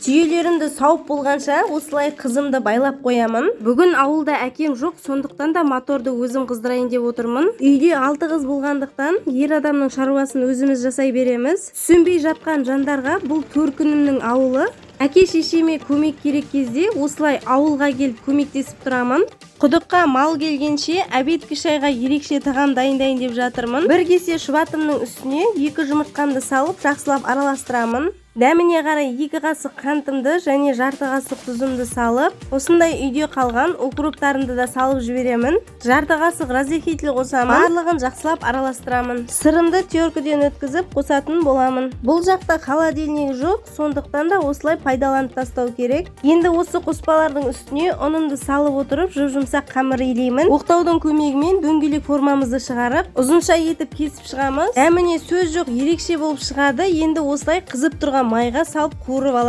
Түйелерімді сауып болғанша осылай қызымды байлап қоямын. Бүгін ауылда әкем жоқ, сондықтан да моторды өзім қыздырайын деп отырмын. Үйде 6 қыз болғандықтан ер адамның шаруасын өзіміз жасай береміз. Түсінбей жатқан жандарға бұл төркінімнің ауылы. Әке-шешеме көмек керек кезде осылай ауылға келіп көмектесіп тұрамын. Құдыққа мал келгенше обедкі шайға ерекше тағам дайындайын деп жатырмын. Бір кесе шұбатымның үстіне 2 жұмыртқамды салып жақсылап араластырамын. Дәміне қарай 2 қасық қантымды және жарты қасық тұзымды салып, осындай үйде қалған укроптарымды да салып жіберемін. Жарты қасық разрыхитель қосамын. Барлығын жақсылап араластырамын. Сырымды теркіден өткізіп қосатын боламын. Бұл жақта холодильник жоқ, сондықтан да осылай пайдаланып тастау керек. Енді осы қоспалардың үстіне ұнымды салып отырып, жұмсақ қамыр илеймін. Оқтаудың көмегімен дөңгелек формамызды шығарып, ұзынша етіп кесіп шығамыз. Дәміне сөз жоқ, ерекше болып шығады. Енді осылай қызып тұрған майға салып қуырып аламыз.